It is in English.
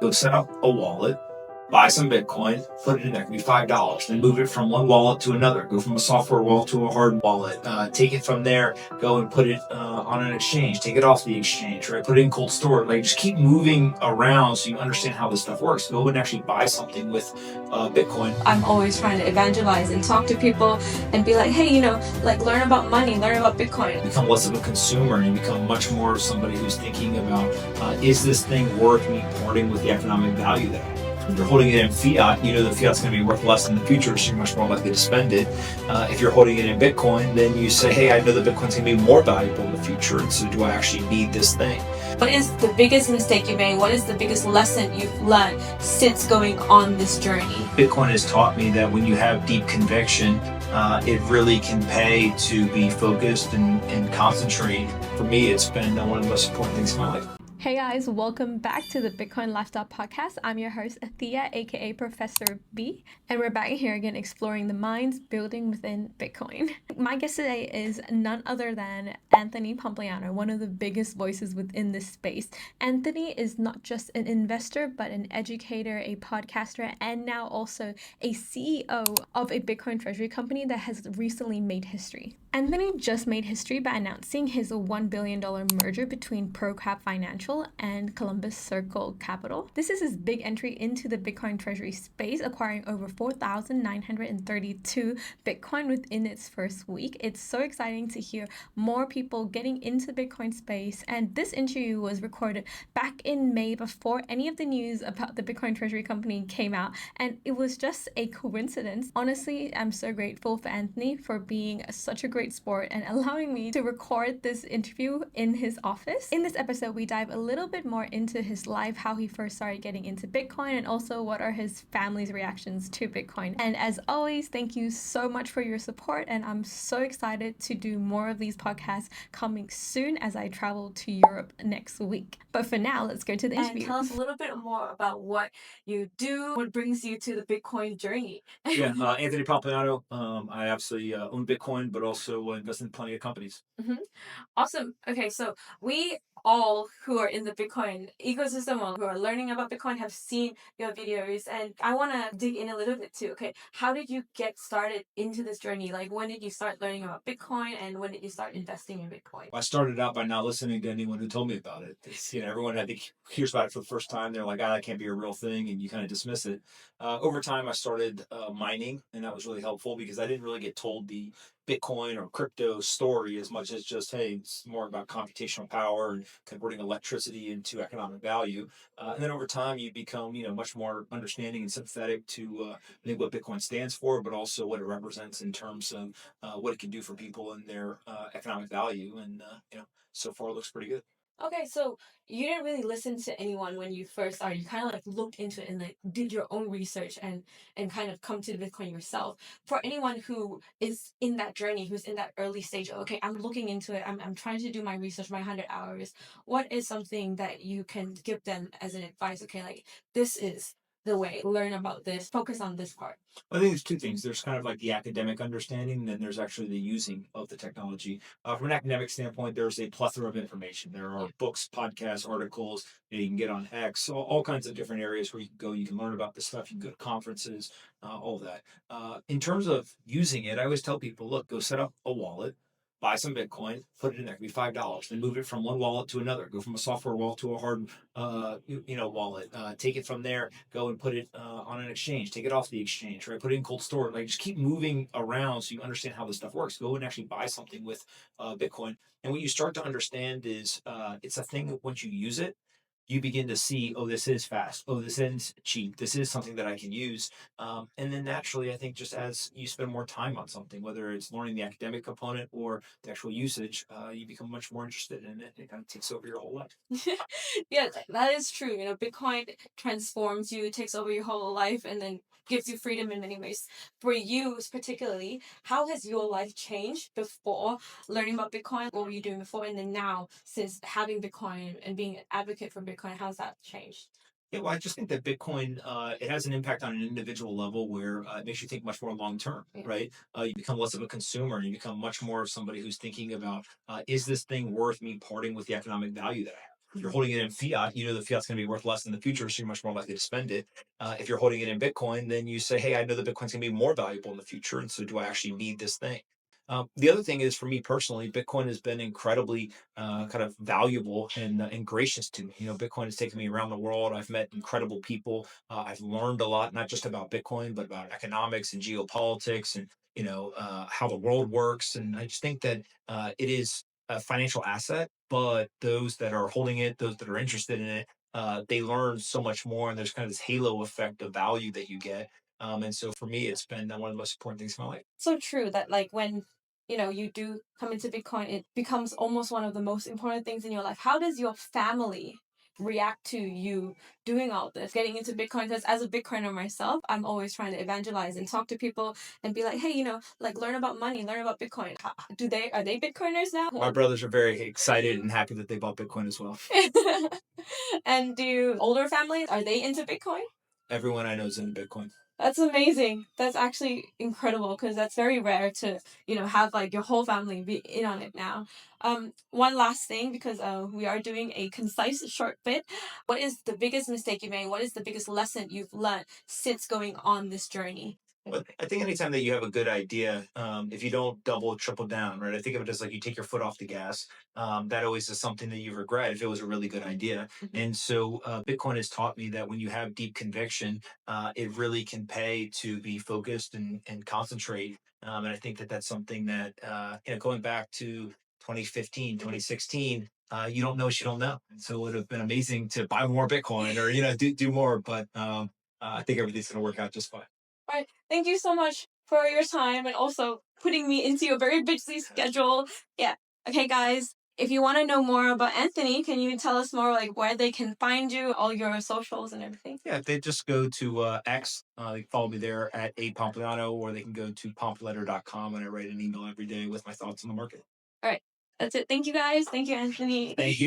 Go set up a wallet, buy some Bitcoin, put it in there. It can be $5. Then move it from one wallet to another. Go from a software wallet to a hard wallet. Take it from there. Go and put it on an exchange. Take it off the exchange. Right. Put it in cold storage. Like just keep moving around so you understand how this stuff works. Go and actually buy something with Bitcoin. I'm always trying to evangelize and talk to people and be like, hey, like learn about money, learn about Bitcoin. Become less of a consumer and you become much more of somebody who's thinking about is this thing worth me parting with the economic value that I have? If you're holding it in fiat, you know the fiat's going to be worth less in the future, so you're much more likely to spend it. If you're holding it in Bitcoin, then you say, hey, I know that Bitcoin's going to be more valuable in the future, and so do I actually need this thing? What is the biggest mistake you made? What is the biggest lesson you've learned since going on this journey? Bitcoin has taught me that when you have deep conviction, it really can pay to be focused and concentrate. For me, it's been one of the most important things in my life. Hey guys, welcome back to the Bitcoin Lifestyle Podcast. I'm your host, Thea, aka Professor B, and we're back here again exploring the minds building within Bitcoin. My guest today is none other than Anthony Pompliano, one of the biggest voices within this space. Anthony is not just an investor, but an educator, a podcaster, and now also a CEO of a Bitcoin treasury company that has recently made history. Anthony just made history by announcing his $1 billion merger between ProCap Financial and Columbus Circle Capital. This is his big entry into the Bitcoin treasury space, acquiring over 4,932 Bitcoin within its first week. It's so exciting to hear more people getting into the Bitcoin space, and this interview was recorded back in May before any of the news about the Bitcoin treasury company came out, and it was just a coincidence. Honestly, I'm so grateful for Anthony for being such a great sport and allowing me to record this interview in his office. In this episode, we dive a little bit more into his life, how he first started getting into Bitcoin, and also what are his family's reactions to Bitcoin. And as always, thank you so much for your support, and I'm so excited to do more of these podcasts coming soon as I travel to Europe next week. But for now, let's go to the interview. And tell us a little bit more about what you do, what brings you to the Bitcoin journey. Yeah, Anthony Pompliano. I absolutely own Bitcoin, but also invest in plenty of companies. Awesome. Okay, so we all who are in the Bitcoin ecosystem or who are learning about Bitcoin have seen your videos, and I want to dig in a little bit too. Okay, how did you get started into this journey? Like, when did you start learning about Bitcoin, and when did you start investing in Bitcoin? I started out by not listening to anyone who told me about it. Everyone I think hears about it for the first time. They're like, that can't be a real thing, and you kind of dismiss it. Over time, I started mining, and that was really helpful because I didn't really get told the Bitcoin or crypto story as much as just, hey, it's more about computational power and converting electricity into economic value. And then over time, you become, much more understanding and sympathetic to I think what Bitcoin stands for, but also what it represents in terms of what it can do for people and their economic value. And, so far it looks pretty good. Okay, so you didn't really listen to anyone when you first started. You kind of like looked into it and like did your own research and kind of come to the Bitcoin yourself. For anyone who is in that journey, who's in that early stage, okay, I'm looking into it. I'm trying to do my research, my 100 hours. What is something that you can give them as an advice? Okay, like this is the way. Learn about this. Focus on this part. I think there's two things. There's kind of like the academic understanding, and then there's actually the using of the technology. From an academic standpoint, there's a plethora of information. There are books, podcasts, articles that you can get on X, all kinds of different areas where you can go. You can learn about this stuff. You can go to conferences, all that. In terms of using it, I always tell people, look, go set up a wallet, buy some Bitcoin, put it in there. It can be $5. Then move it from one wallet to another. Go from a software wallet to a hard, wallet. Take it from there. Go and put it on an exchange. Take it off the exchange. Right. Put it in cold storage. Like just keep moving around so you understand how this stuff works. Go and actually buy something with Bitcoin. And what you start to understand is it's a thing that once you use it, you begin to see, oh, this is fast. Oh, this is cheap. This is something that I can use. And then naturally, I think just as you spend more time on something, whether it's learning the academic component or the actual usage, you become much more interested in it. It kind of takes over your whole life. Yeah, that is true. Bitcoin transforms you, takes over your whole life, and then gives you freedom in many ways. For you particularly, how has your life changed before learning about Bitcoin? What were you doing before? And then now, since having Bitcoin and being an advocate for Bitcoin, how's that changed? Yeah, well, I just think that Bitcoin it has an impact on an individual level where it makes you think much more long term, right? You become less of a consumer, and you become much more of somebody who's thinking about is this thing worth me parting with the economic value that I have? If you're holding it in fiat, you know the fiat's going to be worth less in the future, so you're much more likely to spend it. If you're holding it in Bitcoin, then you say, hey, I know that Bitcoin's going to be more valuable in the future, and so do I actually need this thing? The other thing is, for me personally, Bitcoin has been incredibly kind of valuable and gracious to me. You know, Bitcoin has taken me around the world. I've met incredible people. I've learned a lot, not just about Bitcoin, but about economics and geopolitics and how the world works. And I just think that it is a financial asset, but those that are holding it, those that are interested in it, they learn so much more, and there's kind of this halo effect of value that you get. And so for me, it's been one of the most important things in my life. So true that like when you do come into Bitcoin, it becomes almost one of the most important things in your life. How does your family react to you doing all this, getting into Bitcoin? Because as a Bitcoiner myself, I'm always trying to evangelize and talk to people and be like, hey, like learn about money, learn about Bitcoin. Are they Bitcoiners now? My brothers are very excited and happy that they bought Bitcoin as well. And do older families, are they into Bitcoin? Everyone I know is into Bitcoin. That's amazing. That's actually incredible because that's very rare to, have like your whole family be in on it now. One last thing, because we are doing a concise short bit. What is the biggest mistake you made? What is the biggest lesson you've learned since going on this journey? Well, I think anytime that you have a good idea, if you don't double, triple down, right? I think of it as like you take your foot off the gas. That always is something that you regret if it was a really good idea. And so Bitcoin has taught me that when you have deep conviction, it really can pay to be focused and concentrate. And I think that that's something that, going back to 2015, 2016, you don't know what you don't know. And so it would have been amazing to buy more Bitcoin or, do more. But I think everything's going to work out just fine. All right. Thank you so much for your time and also putting me into your very busy schedule. Yeah. Okay, guys. If you want to know more about Anthony, can you tell us more like where they can find you, all your socials and everything? Yeah, if they just go to X, they can follow me there at A Pompliano, or they can go to pompletter.com, and I write an email every day with my thoughts on the market. All right. That's it. Thank you guys. Thank you, Anthony. Thank you.